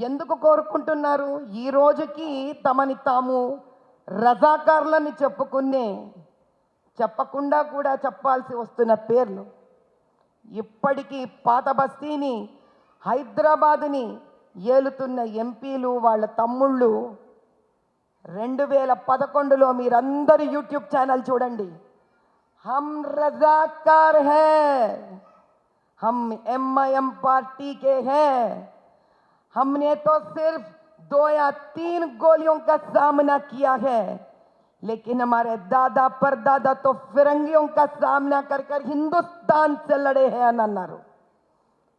ఎందుకు కోరుకుంటున్నారు? ఈ రోజుకి తమని తాము రజాకార్లని చెప్పకుండా కూడా చెప్పాల్సి వస్తున్న పేర్లు. ఇప్పటికీ పాత బస్తీని, హైదరాబాదుని ఏలుతున్న ఎంపీలు వాళ్ళ తమ్ముళ్ళు 2011లో మీరందరూ యూట్యూబ్ ఛానల్ చూడండి. हम रजाकार हैं, हम MIM पार्टी के हैं, हमने तो सिर्फ 2 या 3 गोलियों का सामना किया है, लेकिन हमारे दादा परदादा तो फिरंगियों का सामना कर हिंदुस्तान से लड़े हैं అని అన్నారు.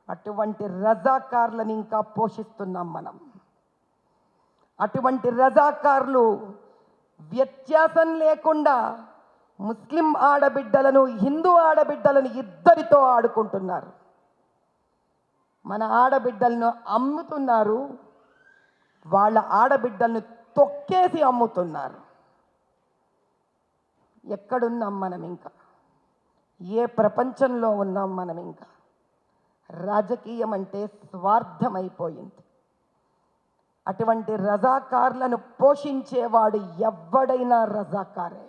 అటువంటి రజాకార్లను ఇంకా పోషిస్తున్నాం మనం. అటువంటి రజాకార్లు వ్యత్యాసం లేకుండా ముస్లిం ఆడబిడ్డలను, హిందూ ఆడబిడ్డలను ఇద్దరితో ఆడుకుంటున్నారు. మన ఆడబిడ్డలను అమ్ముతున్నారు, వాళ్ళ ఆడబిడ్డలను తొక్కేసి అమ్ముతున్నారు. ఎక్కడున్నాం మనం ఇంకా? ఏ ప్రపంచంలో ఉన్నాం మనం ఇంకా? రాజకీయం అంటే స్వార్థమైపోయింది. అటువంటి రజాకార్లను పోషించేవాడు ఎవ్వడైనా రజాకారే.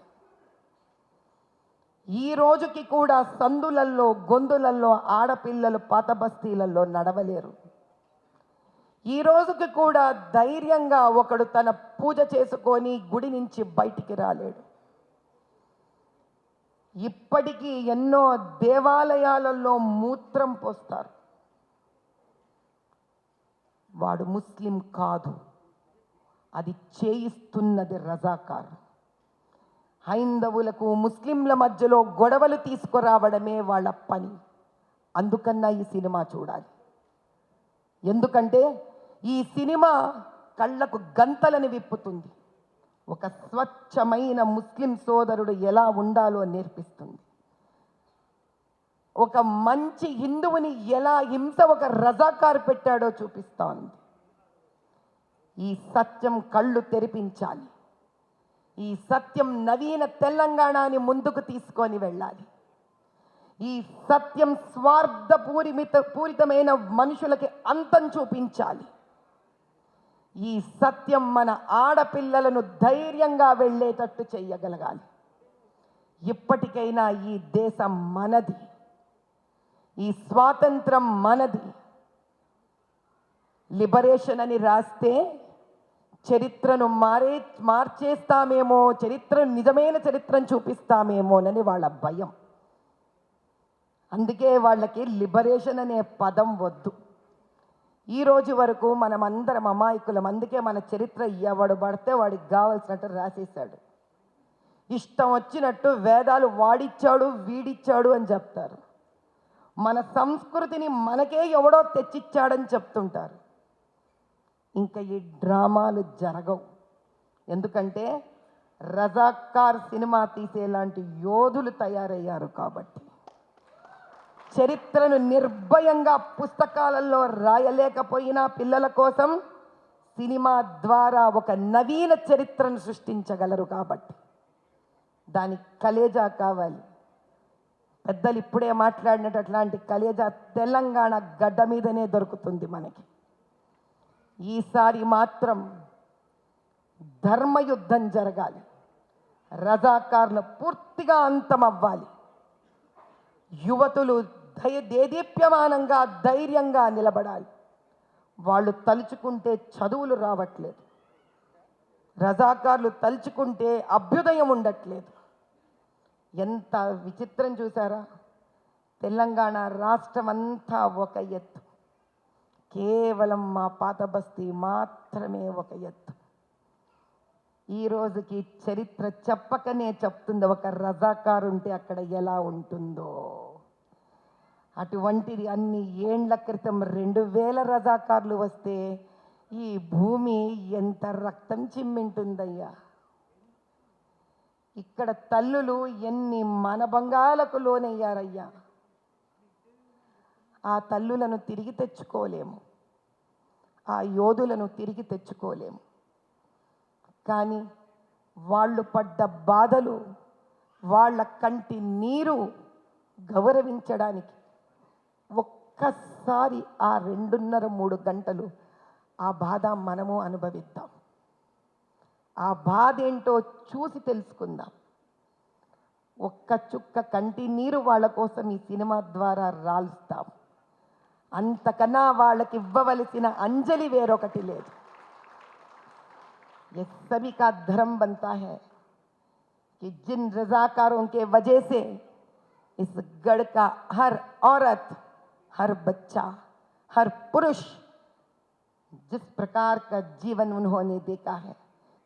ఈ రోజుకి కూడా సందులల్లో, గొంతులల్లో ఆడపిల్లలు పాత బస్తీలలో నడవలేరు. ఈ రోజుకి కూడా ధైర్యంగా ఒకడు తన పూజ చేసుకొని గుడి నుంచి బయటికి రాలేడు. ఇప్పటికీ ఎన్నో దేవాలయాలలో మూత్రం పోస్తారు. వాడు ముస్లిం కాదు, అది చేయిస్తున్నది రజాకార్. హైందవులకు ముస్లింల మధ్యలో గొడవలు తీసుకురావడమే వాళ్ళ పని. అందుకన్నా ఈ సినిమా చూడాలి. ఎందుకంటే ఈ సినిమా కళ్ళకు గంతలను విప్పుతుంది. ఒక స్వచ్ఛమైన ముస్లిం సోదరుడు ఎలా ఉండాలో నేర్పిస్తుంది. ఒక మంచి హిందువుని ఎలా హింస ఒక రజాకార్ పెట్టాడో చూపిస్తోంది. ఈ సత్యం కళ్ళు తెరిపించాలి. ఈ సత్యం నవీన తెలంగాణని ముందుకు తీసుకొని వెళ్ళాలి. ఈ సత్యం పూరితమైన మనుషులకి అంతం చూపించాలి. ఈ సత్యం మన ఆడపిల్లలను ధైర్యంగా వెళ్ళేటట్టు చెయ్యగలగాలి. ఇప్పటికైనా ఈ దేశం మనది, ఈ స్వాతంత్రం మనది. లిబరేషన్ అని రాస్తే చరిత్రను మార్చేస్తామేమో, నిజమైన చరిత్రను చూపిస్తామేమోనని వాళ్ళ భయం. అందుకే వాళ్ళకి లిబరేషన్ అనే పదం వద్దు. ఈ రోజు వరకు మనం అందరం అమాయకులం. అందుకే మన చరిత్ర ఎవడు పడితే వాడికి కావాల్సినట్టు రాసేశాడు. ఇష్టం వచ్చినట్టు వేదాలు వాడిచ్చాడు, వీడిచ్చాడు అని చెప్తారు. మన సంస్కృతిని మనకే ఎవడో తెచ్చిచ్చాడని చెప్తుంటారు. ఇంకా ఈ డ్రామాలు జరగవు. ఎందుకంటే రజాకార్ సినిమా తీసేలాంటి యోధులు తయారయ్యారు కాబట్టి. చరిత్రను నిర్భయంగా పుస్తకాలలో రాయలేకపోయినా పిల్లల కోసం సినిమా ద్వారా ఒక నవీన చరిత్రను సృష్టించగలరు కాబట్టి దానికి కలేజా కావాలి. పెద్దలు ఇప్పుడే మాట్లాడినట్టు అట్లాంటి కలేజా తెలంగాణ గడ్డ మీదనే దొరుకుతుంది మనకి. ఈసారి మాత్రం ధర్మయుద్ధం జరగాలి. రజాకార్లు పూర్తిగా అంతమవ్వాలి. యువతులు దేదీప్యమానంగా ధైర్యంగా నిలబడాలి. వాళ్ళు తలుచుకుంటే చదువులు రావట్లేదు, రజాకార్లు తలుచుకుంటే అభ్యుదయం ఉండట్లేదు. ఎంత విచిత్రం చూసారా? తెలంగాణ రాష్ట్రం అంతా ఒక ఎత్తు, కేవలం మా పాత బస్తీ మాత్రమే ఒక ఎత్తు. ఈ రోజుకి చరిత్ర చెప్పకనే చెప్తుంది ఒక రజాకారు ఉంటే అక్కడ ఎలా ఉంటుందో. అటువంటిది అన్ని ఏండ్ల క్రితం 2000 రజాకార్లు వస్తే ఈ భూమి ఎంత రక్తం చిమ్మింటుందయ్యా. ఇక్కడ తల్లులు ఎన్ని మనభంగాలకు లోనయ్యారయ్యా. ఆ తల్లులను తిరిగి తెచ్చుకోలేము, ఆ యోధులను తిరిగి తెచ్చుకోలేము. కానీ వాళ్ళు పడ్డ బాధలు, వాళ్ళ కంటి నీరు గౌరవించడానికి ఒక్కసారి ఆ 2.5-3 గంటలు ఆ బాధ మనము అనుభవిద్దాం. ఆ బాధ ఏంటో చూసి తెలుసుకుందాం. ఒక్క చుక్క కంటి నీరు వాళ్ళ కోసం ఈ సినిమా ద్వారా రాల్స్తాం. అంతకన్నా వాళ్ళకి ఇవ్వవలసిన అంజలి వేరొకటి లేదు. ये सभी का धर्म बनता है कि जिन रजाकारों के वजह से इस गढ़ का हर औरत, हर बच्चा, हर पुरुष जिस प्रकार का जीवन उन्होंने देखा है,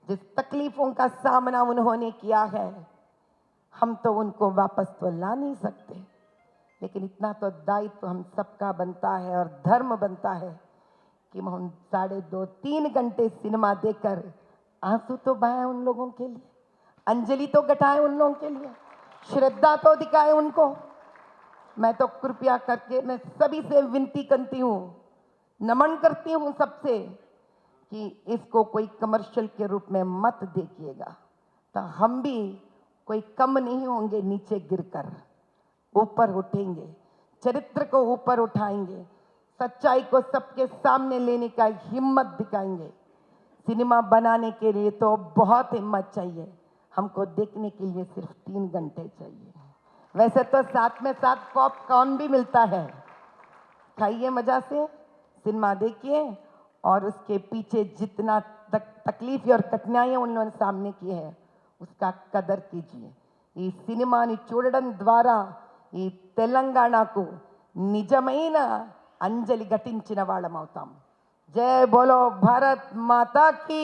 जिस तकलीफों का सामना उन्होंने किया है, हम तो उनको वापस तो ला नहीं सकते, लेकिन इतना तो दायित्व हम सबका बनता है और धर्म बनता है कि हम 2.5-3 घंटे सिनेमा देखकर आंसू तो बहाए उन लोगों के लिए, अंजलि तो घटाए उन लोगों के लिए, श्रद्धा तो दिखाए उनको. मैं तो कृपया करके मैं सभी से विनती करती हूँ, नमन करती हूँ सबसे कि इसको कोई कमर्शियल के रूप में मत देखिएगा. तो हम भी कोई कम नहीं होंगे, नीचे गिरकर ऊपर उठेंगे, चरित्र को ऊपर उठाएंगे, सच्चाई को सबके सामने लेने का हिम्मत दिखाएंगे. सिनेमा बनाने के लिए तो बहुत हिम्मत चाहिए, हमको देखने के लिए सिर्फ 3 घंटे चाहिए. वैसे तो साथ में साथ पॉपकॉर्न भी मिलता है, खाइए मजा से, सिनेमा देखिए और उसके पीछे जितना तकलीफ और कठिनाइयाँ उन्होंने सामने की है उसका कदर कीजिए. ఈ సినిమాని చూడడం ద్వారా ఈ తెలంగాణకు నిజమైన అంజలి ఘటించిన వాళ్ళం అవుతాం. జై బోలో భారత్ మాతా కీ.